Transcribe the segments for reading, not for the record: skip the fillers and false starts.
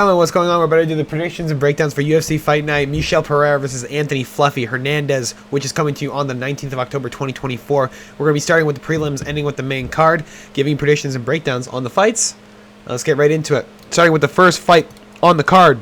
Hello, what's going on? We're about to do the predictions and breakdowns for UFC Fight Night. Michel Pereira versus Anthony Fluffy Hernandez, which is coming to you on the 19th of October, 2024. We're going to be starting with the prelims, ending with the main card, giving predictions and breakdowns on the fights. Let's get right into it. Starting with the first fight on the card,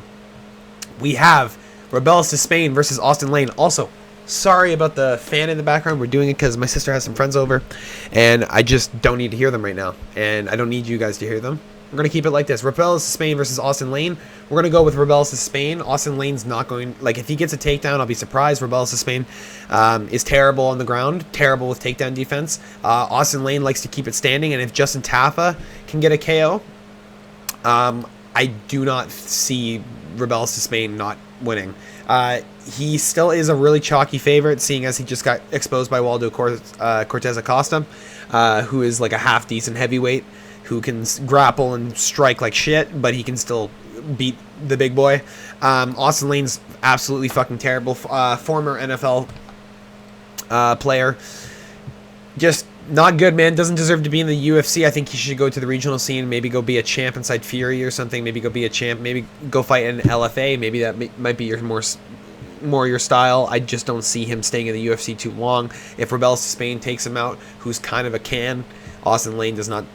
we have Rebels to Spain versus Austin Lane. Also, sorry about the fan in the background. We're doing it because my sister has some friends over, and I just don't need to hear them right now, and I don't need you guys to hear them. We're going to keep it like this. Rebels to Spain versus Austin Lane. We're going to go with Rebels to Spain. Austin Lane's not going... Like, if he gets a takedown, I'll be surprised. Rebels to Spain is terrible on the ground. Terrible with takedown defense. Austin Lane likes to keep it standing. And if Justin Tafa can get a KO, I do not see Rebels to Spain not winning. He still is a really chalky favorite, seeing as he just got exposed by Waldo Cortez Acosta, who is like a half-decent heavyweight, who can grapple and strike like shit, but he can still beat the big boy. Austin Lane's absolutely fucking terrible. Former NFL player. Just not good, man. Doesn't deserve to be in the UFC. I think he should go to the regional scene. Maybe go be a champ inside Fury or something. Maybe go be a champ. Maybe go fight in LFA. Maybe that might be your more your style. I just don't see him staying in the UFC too long. If Rebels to Spain takes him out, who's kind of a can, Austin Lane is not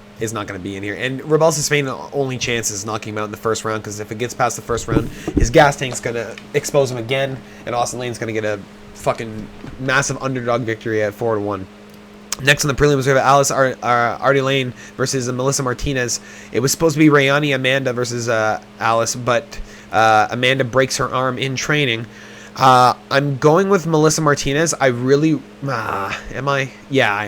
going to be in here. And Rebels to Spain, the only chance is knocking him out in the first round, because if it gets past the first round, his gas tank's going to expose him again, and Austin Lane's going to get a fucking massive underdog victory at 4-1. Next on the prelims, we have Alice Artie Lane versus Melissa Martinez. It was supposed to be Rayani Amanda versus Alice, but Amanda breaks her arm in training. I'm going with Melissa Martinez. I really... am I? Yeah, I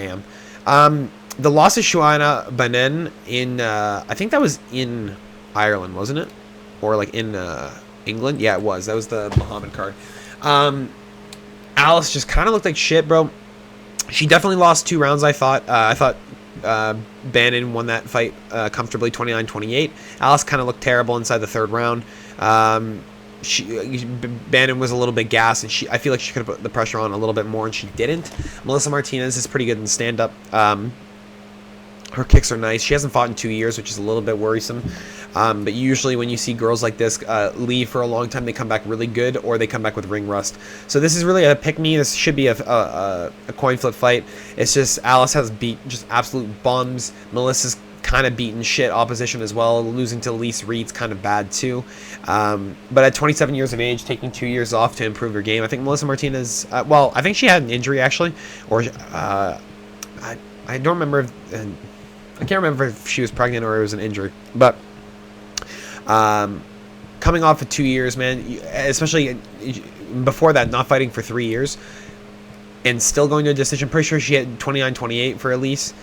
am. The loss to Shuana Banen in... I think that was in Ireland, wasn't it? Or like in England? Yeah, it was. That was the Muhammad card. Alice just kind of looked like shit, bro. She definitely lost 2 rounds, I thought. I thought Banen won that fight comfortably, 29-28. Alice kind of looked terrible inside the 3rd round. Banen was a little bit gassed, and I feel like she could have put the pressure on a little bit more, and she didn't. Melissa Martinez is pretty good in stand-up. Her kicks are nice. She hasn't fought in 2 years, which is a little bit worrisome. But usually when you see girls like this leave for a long time, they come back really good, or they come back with ring rust. So this is really a pick-me. This should be a coin flip fight. It's just Alice has beat just absolute bums. Melissa's kind of beaten shit opposition as well. Losing to Elise Reed's kind of bad too. But at 27 years of age, taking 2 years off to improve her game, I think Melissa Martinez... well, I think she had an injury, actually. Or... I don't remember if... I can't remember if she was pregnant or it was an injury. But... coming off of 2 years, man, especially before that, not fighting for 3 years, and still going to a decision. Pretty sure she had 29-28 for Elise.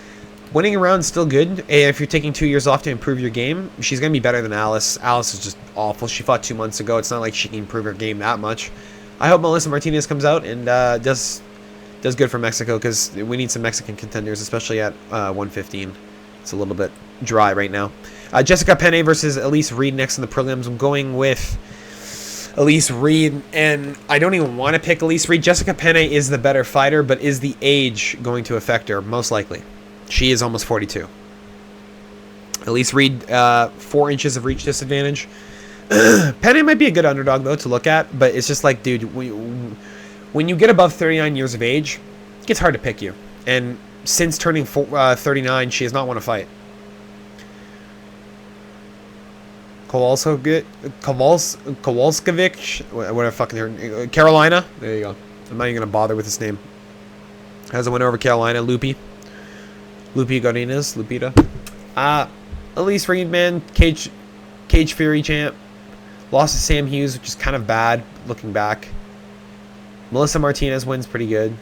Winning a round is still good. And if you're taking 2 years off to improve your game, she's going to be better than Alice. Alice is just awful. She fought 2 months ago. It's not like she can improve her game that much. I hope Melissa Martinez comes out and does good for Mexico, because we need some Mexican contenders, especially at 115. It's a little bit dry right now. Jessica Penne versus Elise Reed next in the prelims. I'm going with Elise Reed, and I don't even want to pick Elise Reed. Jessica Penne is the better fighter, but is the age going to affect her? Most likely. She is almost 42. Elise Reed, 4 inches of reach disadvantage. Penne might be a good underdog, though, to look at, but it's just like, dude, when you get above 39 years of age, it gets hard to pick you. And since turning 39, she has not won a fight. Kowalskiewicz, whatever fucking her, Carolina. There you go. I'm not even gonna bother with his name. Has a winner over Carolina, Lupi Godinez, Lupita. Elise Reed, man, Cage Fury champ. Lost to Sam Hughes, which is kind of bad looking back. Melissa Martinez wins pretty good.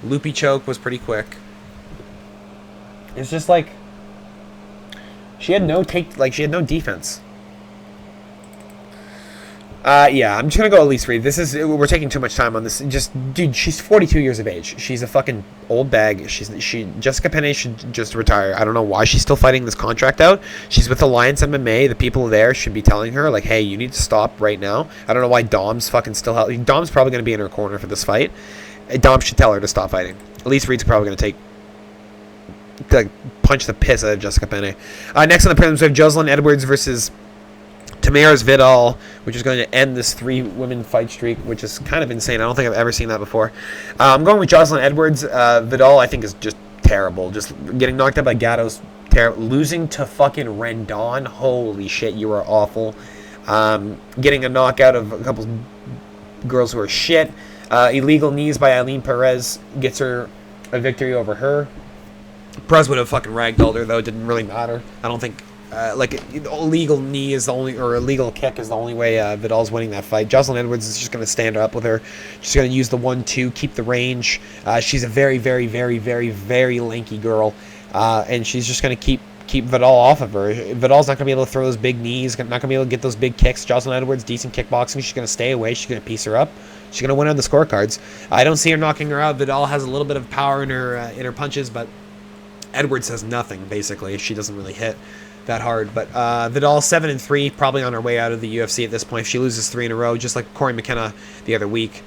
Lupi choke was pretty quick. It's just like she had no defense. Yeah, I'm just gonna go Elise Reed. We're taking too much time on this. Just, dude, she's 42 years of age. She's a fucking old bag. Jessica Penne should just retire. I don't know why she's still fighting this contract out. She's with Alliance MMA. The people there should be telling her, like, hey, you need to stop right now. I don't know why Dom's fucking still Dom's probably gonna be in her corner for this fight. Dom should tell her to stop fighting. Elise Reed's probably gonna punch the piss out of Jessica Penne. Next on the prelims, we have Jocelyn Edwards versus Tamira's Vidal, which is going to end this 3-women fight streak, which is kind of insane. I don't think I've ever seen that before. I'm going with Jocelyn Edwards. Vidal, I think, is just terrible. Just getting knocked out by Gatto's terrible. Losing to fucking Rendon, holy shit, you are awful. Getting a knockout of a couple girls who are shit. Illegal knees by Eileen Perez gets her a victory over her. Perez would have fucking ragdolled her, though. It didn't really matter. I don't think... illegal knee is the only, or illegal kick is the only way Vidal's winning that fight. Jocelyn Edwards is just going to stand up with her. She's going to use the 1-2, keep the range. She's a very, very, very, very, very lanky girl, and she's just going to keep Vidal off of her. Vidal's not going to be able to throw those big knees, not going to be able to get those big kicks. Jocelyn Edwards, decent kickboxing. She's going to stay away. She's going to piece her up. She's going to win on the scorecards. I don't see her knocking her out. Vidal has a little bit of power in her punches, but Edwards has nothing, basically. She doesn't really hit that hard. But Vidal 7-3, probably on her way out of the UFC at this point. If she loses 3 in a row, just like Corey McKenna the other week,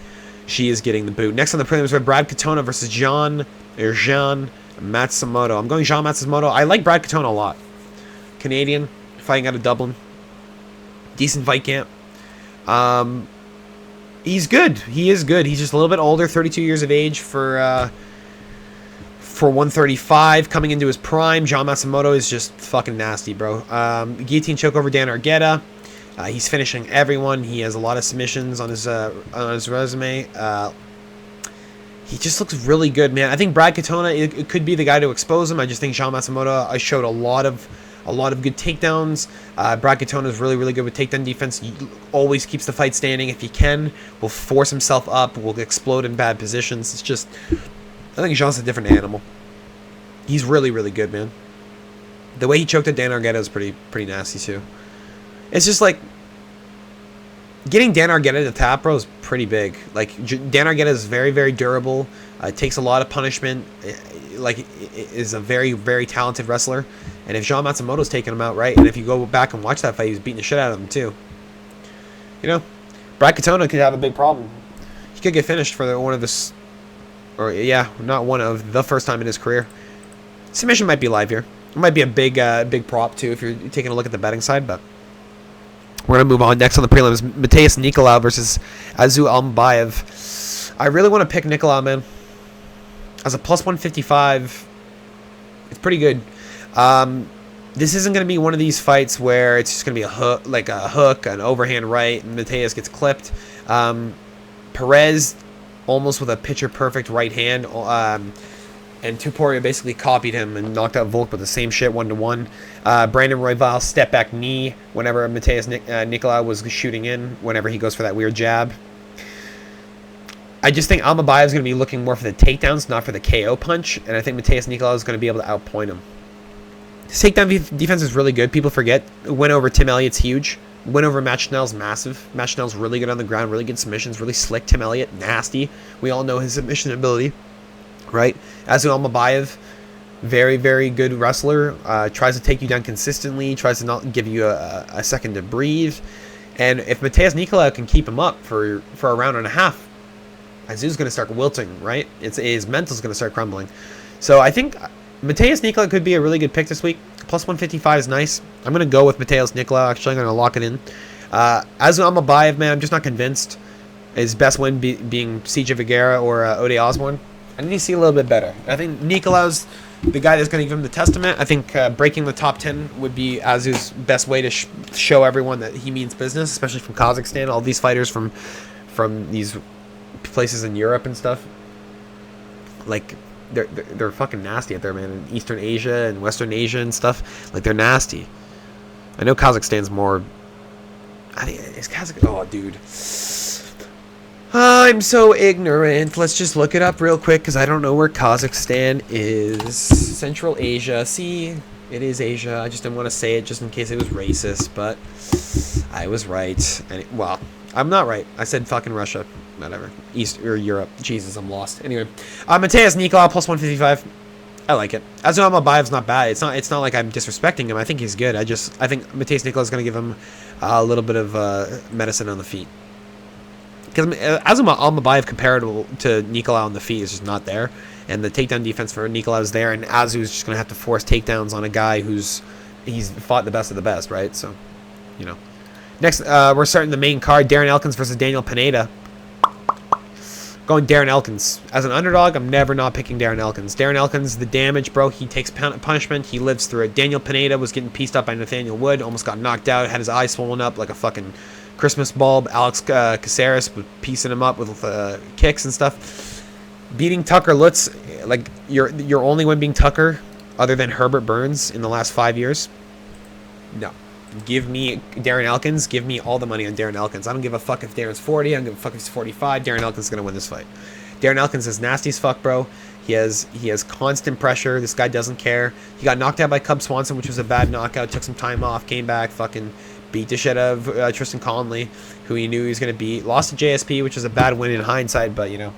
she is getting the boot. Next on the prelims, we have Brad Katona versus Jean Matsumoto. I'm going Jean Matsumoto. I like Brad Katona a lot. Canadian, fighting out of Dublin. Decent fight camp. He's good. He is good. He's just a little bit older, 32 years of age for 135, coming into his prime. Jean Matsumoto is just fucking nasty, bro. Guillotine choke over Dan Argueta. He's finishing everyone. He has a lot of submissions on his resume. He just looks really good, man. I think Brad Katona it could be the guy to expose him. I just think Jean Matsumoto showed a lot of good takedowns. Brad Katona is really, really good with takedown defense. He always keeps the fight standing if he can. Will force himself up. Will explode in bad positions. It's just... I think Jean's a different animal. He's really, really good, man. The way he choked at Dan Argueta is pretty nasty, too. It's just like... Getting Dan Argueta to tap, bro, is pretty big. Like, Dan Argueta is very, very durable. Takes a lot of punishment. Is a very, very talented wrestler. And if Jean Matsumoto's taking him out, right? And if you go back and watch that fight, he was beating the shit out of him, too. You know? Brad Katona could have a big problem. He could get finished for one of the... Or, yeah, not one of, the first time in his career. Submission might be live here. It might be a big prop, too, if you're taking a look at the betting side, but... We're going to move on. Next on the prelims, Mateus Nicolau versus Azu Almabayev. I really want to pick Nicolau, man. As a plus 155, it's pretty good. This isn't going to be one of these fights where it's just going to be a hook, an overhand right, and Mateus gets clipped. Perez... almost with a picture-perfect right hand, and Tuporia basically copied him and knocked out Volk with the same shit 1-1. Brandon Royval step-back knee whenever Mateus Nicolau was shooting in, whenever he goes for that weird jab. I just think Almabayev is going to be looking more for the takedowns, not for the KO punch, and I think Mateus Nicolau is going to be able to outpoint him. His takedown defense is really good. People forget. Win over Tim Elliott's huge. Win over Matt Schnell's massive. Matt Schnell's really good on the ground, really good submissions, really slick. Tim Elliott, nasty. We all know his submission ability, right? Azu Almabayev, very, very good wrestler. Tries to take you down consistently, tries to not give you a second to breathe. And if Mateus Nicolau can keep him up for a round and a half, Azu's going to start wilting, right? His mental's going to start crumbling. So I think Mateus Nicolau could be a really good pick this week. Plus 155 is nice. I'm going to go with Mateus Nicolau. Actually, I'm going to lock it in. Azu Almabayev, man, I'm just not convinced. His best win being CJ Vergara or Ode Osborne. I need to see a little bit better. I think Nicolau's the guy that's going to give him the testament. I think breaking the top 10 would be Azu's best way to show everyone that he means business, especially from Kazakhstan. All these fighters from these places in Europe and stuff. Like... They're fucking nasty out there, man. In Eastern Asia and Western Asia and stuff, like they're nasty. I know Kazakhstan's more. I think it's Kazakhstan. Oh, dude, I'm so ignorant. Let's just look it up real quick because I don't know where Kazakhstan is. Central Asia. See, it is Asia. I just didn't want to say it just in case it was racist, but I was right. Well, I'm not right. I said fucking Russia. Whatever. East or Europe. Jesus, I'm lost. Anyway, Mateus Nicolau plus 155. I like it. Azu Almabayev's not bad. It's not like I'm disrespecting him. I think he's good. I think Mateus Nicolau is going to give him a little bit of medicine on the feet. Because Azu Almabayev comparable to Nicolau on the feet is just not there, and the takedown defense for Nicolau is there, and Azu's just going to have to force takedowns on a guy he's fought the best of the best, right? So, you know. Next, we're starting the main card. Darren Elkins versus Daniel Pineda. Going Darren Elkins. As an underdog, I'm never not picking Darren Elkins. Darren Elkins, the damage, bro. He takes punishment. He lives through it. Daniel Pineda was getting pieced up by Nathaniel Wood. Almost got knocked out. Had his eyes swollen up like a fucking Christmas bulb. Alex Caceres was piecing him up with kicks and stuff. Beating Tucker Lutz, like your only one being Tucker, other than Herbert Burns in the last 5 years. No. Give me Darren Elkins. Give me all the money on Darren Elkins. I don't give a fuck if Darren's 40. I don't give a fuck if he's 45. Darren Elkins is going to win this fight. Darren Elkins is nasty as fuck, bro. He has constant pressure. This guy doesn't care. He got knocked out by Cub Swanson, which was a bad knockout. Took some time off. Came back. Fucking beat the shit out of Tristan Conley, who he knew he was going to beat. Lost to JSP, which was a bad win in hindsight. But, you know,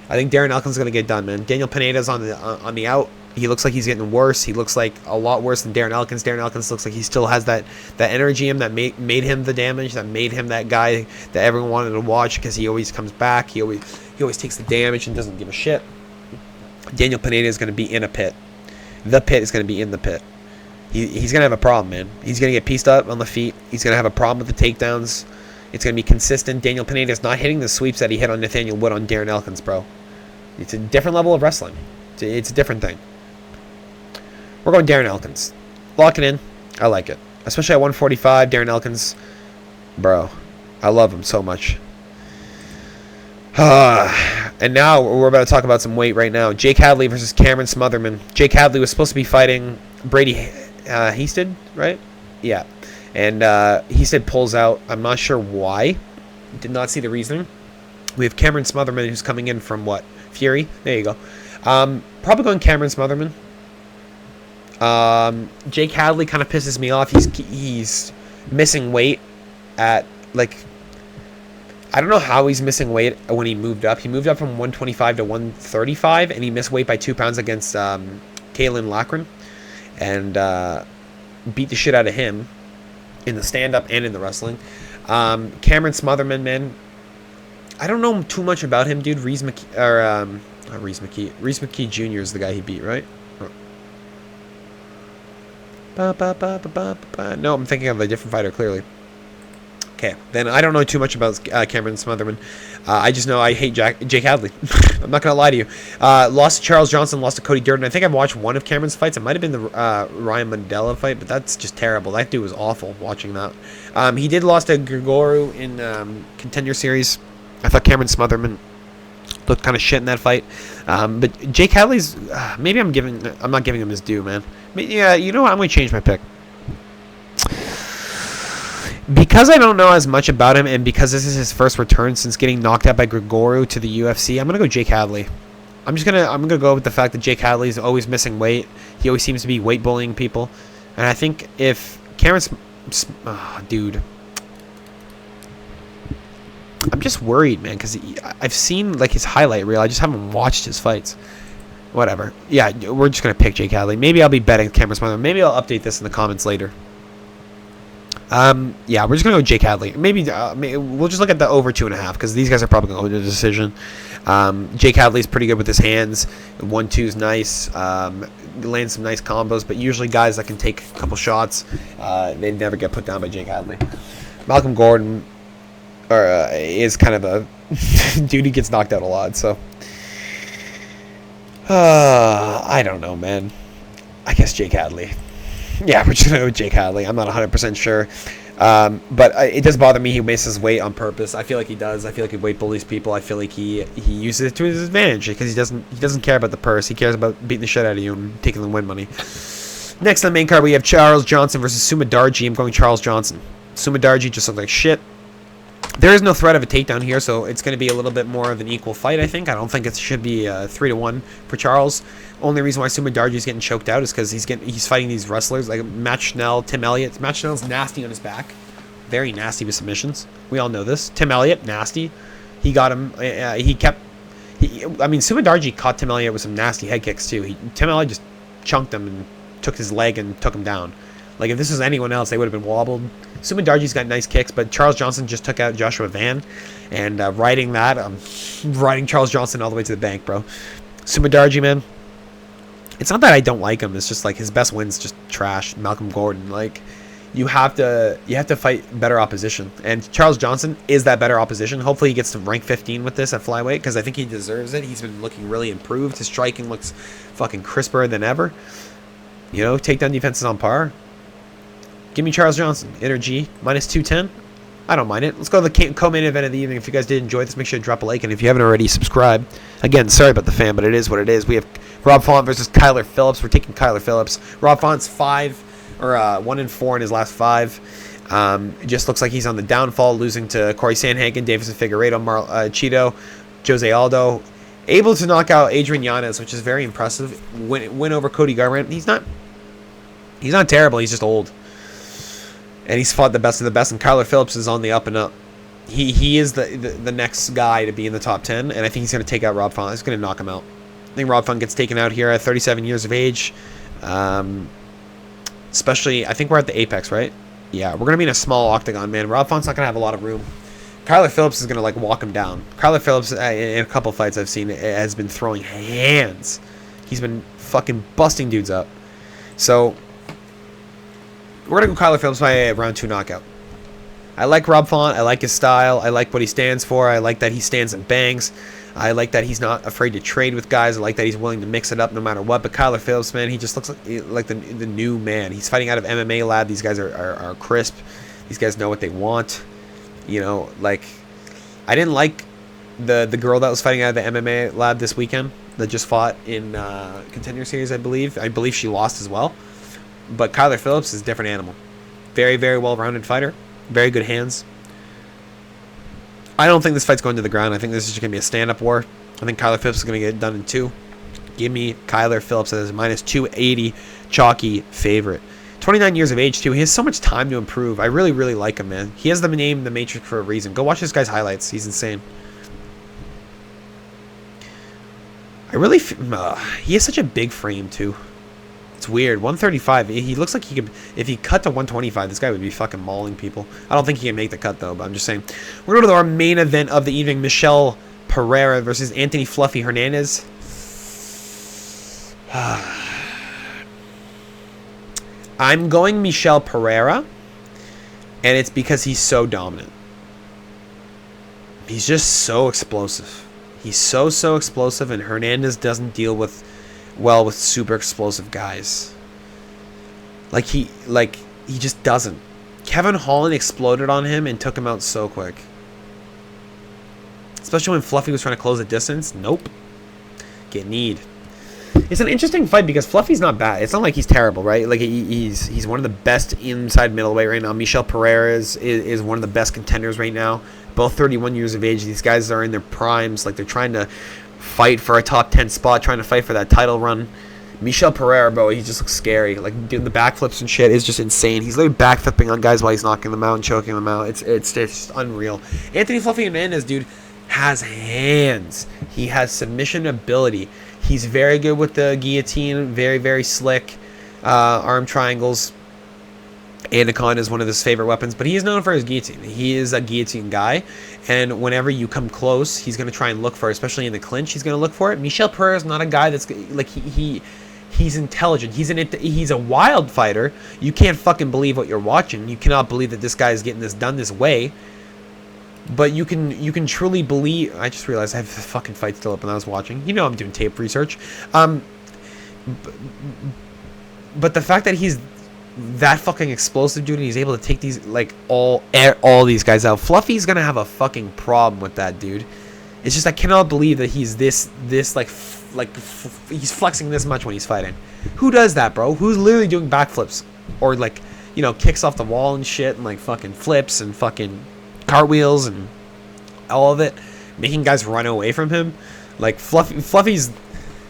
I think Darren Elkins is going to get done, man. Daniel Pineda's on the out. He looks like he's getting worse. He looks like a lot worse than Darren Elkins. Darren Elkins looks like he still has that energy in him that made him the damage, that made him that guy that everyone wanted to watch because he always comes back. He always takes the damage and doesn't give a shit. Daniel Pineda is going to be in a pit. The pit is going to be in the pit. He's going to have a problem, man. He's going to get pieced up on the feet. He's going to have a problem with the takedowns. It's going to be consistent. Daniel Pineda is not hitting the sweeps that he hit on Nathaniel Wood on Darren Elkins, bro. It's a different level of wrestling. It's a different thing. We're going Darren Elkins. Lock it in. I like it. Especially at 145, Darren Elkins. Bro, I love him so much. And now we're about to talk about some weight right now. Jake Hadley versus Cameron Smotherman. Jake Hadley was supposed to be fighting Brady Heasted, right? Yeah. And Heasted pulls out. I'm not sure why. Did not see the reasoning. We have Cameron Smotherman who's coming in from what? Fury? There you go. Probably going Cameron Smotherman. Jake Hadley kind of pisses me off. He's missing weight at, like, I don't know how he's missing weight when he moved up. He moved up from 125 to 135, and he missed weight by 2 pounds against Kalen Lachran, and beat the shit out of him in the stand-up and in the wrestling. Cameron Smotherman, man, I don't know too much about him, dude. Reese McKee Jr. is the guy he beat, right? No, I'm thinking of a different fighter, clearly. Okay, then I don't know too much about Cameron Smotherman. I just know I hate Jake Hadley. I'm not going to lie to you. Lost to Charles Johnson, lost to Cody Durden. I think I've watched one of Cameron's fights. It might have been the Ryan Mandela fight, but that's just terrible. That dude was awful watching that. He did lost to Grigoru in Contender Series. I thought Cameron Smotherman looked kind of shit in that fight. But Jake Hadley's... maybe I'm not giving him his due, man. Yeah, you know what? I'm going to change my pick. Because I don't know as much about him, and because this is his first return since getting knocked out by Grigoru to the UFC, I'm gonna go Jake Hadley. I'm gonna go with the fact that Jake Hadley is always missing weight. He always seems to be weight bullying people, and I think if Cameron's, dude, I'm just worried, man, because I've seen like his highlight reel. I just haven't watched his fights. Whatever. Yeah, we're just gonna pick Jake Hadley. Maybe I'll be betting Cameron's mother. Maybe I'll update this in the comments later. Yeah, we're just gonna go Jake Hadley. Maybe we'll just look at the over 2.5 because these guys are probably gonna go to the decision. Jake Hadley's pretty good with his hands. 1-2's nice. Lands some nice combos, but usually guys that can take a couple shots, they never get put down by Jake Hadley. Malcolm Gordon is kind of a dude who gets knocked out a lot. So I don't know, man. I guess Jake Hadley. Yeah, we're just going to go with Jake Hadley. I'm not 100% sure. But it does bother me he misses weight on purpose. I feel like he does. I feel like he weight bullies people. I feel like he uses it to his advantage because he doesn't care about the purse. He cares about beating the shit out of you and taking the win money. Next on the main card, we have Charles Johnson versus Sumudaerji. I'm going Charles Johnson. Sumudaerji just looked like shit. There is no threat of a takedown here, so it's going to be a little bit more of an equal fight, I think. I don't think it should be 3-1 for Charles. Only reason why Sumudaerji is getting choked out is because he's fighting these wrestlers like Matt Schnell, Tim Elliott. Matt Schnell's nasty on his back. Very nasty with submissions. We all know this. Tim Elliott, nasty. He got him. Sumudaerji caught Tim Elliott with some nasty head kicks, too. Tim Elliott just chunked him and took his leg and took him down. Like, if this was anyone else, they would have been wobbled. Sumudaerji's got nice kicks, but Charles Johnson just took out Joshua Van. And riding that, riding Charles Johnson all the way to the bank, bro. Sumudaerji, man. It's not that I don't like him. It's just, like, his best win's just trash. Malcolm Gordon. Like, you have to fight better opposition, and Charles Johnson is that better opposition. Hopefully he gets to rank 15 with this at flyweight, because I think he deserves it. He's been looking really improved. His striking looks fucking crisper than ever. You know, takedown defense is on par. Give me Charles Johnson, Energy, minus 210. I don't mind it. Let's go to the co-main event of the evening. If you guys did enjoy this, make sure to drop a like, and if you haven't already, subscribe. Again, sorry about the fan, but it is what it is. We have Rob Font versus Kyler Phillips. We're taking Kyler Phillips. Rob Font's 1-4 in his last 5. It just looks like he's on the downfall, losing to Corey Sandhagen, Davison Figueiredo, Cheeto, Jose Aldo. Able to knock out Adrian Yanez, which is very impressive. Win over Cody Garbrandt. He's not terrible. He's just old. And he's fought the best of the best, and Kyler Phillips is on the up and up. He is the next guy to be in the top 10, and I think he's going to take out Rob Font. He's going to knock him out. I think Rob Font gets taken out here at 37 years of age. Especially, I think we're at the apex, right? Yeah, we're going to be in a small octagon, man. Rob Font's not going to have a lot of room. Kyler Phillips is going to, like, walk him down. Kyler Phillips, in a couple fights I've seen, has been throwing hands. He's been fucking busting dudes up. So we're going to go Kyler Phillips by a round 2 knockout. I like Rob Font. I like his style. I like what he stands for. I like that he stands and bangs. I like that he's not afraid to trade with guys. I like that he's willing to mix it up no matter what. But Kyler Phillips, man, he just looks like the new man. He's fighting out of MMA Lab. These guys are crisp. These guys know what they want. You know, like, I didn't like the girl that was fighting out of the MMA Lab this weekend that just fought in Contender Series, I believe. I believe she lost as well. But Kyler Phillips is a different animal. Very, very well-rounded fighter. Very good hands. I don't think this fight's going to the ground. I think this is just going to be a stand-up war. I think Kyler Phillips is going to get it done in 2. Give me Kyler Phillips as a minus 280 chalky favorite. 29 years of age, too. He has so much time to improve. I really, really like him, man. He has the name The Matrix for a reason. Go watch this guy's highlights. He's insane. He has such a big frame, too. It's weird. 135. He looks like he could. If he cut to 125, this guy would be fucking mauling people. I don't think he can make the cut, though, but I'm just saying. We're going to our main event of the evening. Michel Pereira versus Anthony Fluffy Hernandez. I'm going Michel Pereira, and it's because he's so dominant. He's just so explosive. He's so explosive, and Hernandez doesn't deal with super explosive guys. Like he just doesn't. Kevin Holland exploded on him and took him out so quick. Especially when Fluffy was trying to close the distance. Nope. Get kneed. It's an interesting fight because Fluffy's not bad. It's not like he's terrible, right? Like he's one of the best inside middleweight right now. Michel Pereira is one of the best contenders right now. Both 31 years of age. These guys are in their primes. Like, they're trying to fight for a top 10 spot, trying to fight for that title run. Michel Pereira, bro, he just looks scary. Like, doing the backflips and shit is just insane. He's literally backflipping on guys while he's knocking them out and choking them out. It's just unreal. Anthony Fluffy Hernandez, dude, has hands. He has submission ability. He's very good with the guillotine. Very, very slick. Arm triangles. Anaconda is one of his favorite weapons, but he is known for his guillotine. He is a guillotine guy, and whenever you come close, he's going to try and look for it, especially in the clinch. He's going to look for it. Michel Pereira is not a guy that's like he's intelligent. He's a wild fighter. You can't fucking believe what you're watching. You cannot believe that this guy is getting this done this way. But you can truly believe. I just realized I have the fucking fight still up when I was watching. You know I'm doing tape research. But the fact that he's that fucking explosive, dude, and he's able to take these, like, all these guys out. Fluffy's gonna have a fucking problem with that, dude. It's just I cannot believe that he's this he's flexing this much when he's fighting. Who does that, bro? Who's literally doing backflips or, like, you know, kicks off the wall and shit and, like, fucking flips and fucking cartwheels and all of it, making guys run away from him? Like, Fluffy's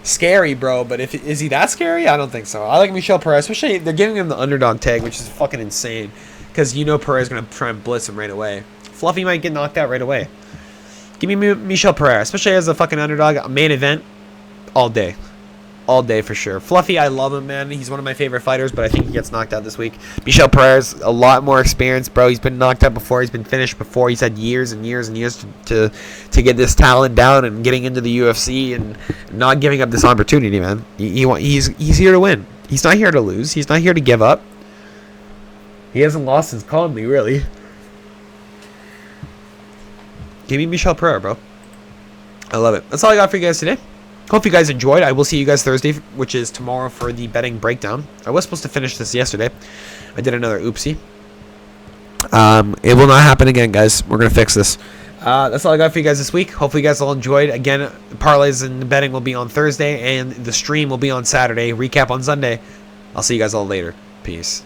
scary, bro, but is he that scary? I don't think so. I like Michel Pereira, especially they're giving him the underdog tag, which is fucking insane, because you know Pereira's gonna try and blitz him right away. Fluffy might get knocked out right away. Give me Michel Pereira, especially as a fucking underdog. Main event, all day for sure. Fluffy, I love him, man. He's one of my favorite fighters, but I think he gets knocked out this week. Michel Pereira's a lot more experience, bro. He's been knocked out before. He's been finished before. He's had years and years and years to get this talent down and getting into the UFC and not giving up this opportunity, man. He's here to win. He's not here to lose. He's not here to give up. He hasn't lost since Conley, really. Give me Michel Pereira, bro. I love it. That's all I got for you guys today. Hope you guys enjoyed. I will see you guys Thursday, which is tomorrow, for the betting breakdown. I was supposed to finish this yesterday. I did another oopsie. It will not happen again, guys. We're going to fix this. That's all I got for you guys this week. Hopefully you guys all enjoyed. Again, the parlays and the betting will be on Thursday, and the stream will be on Saturday. Recap on Sunday. I'll see you guys all later. Peace.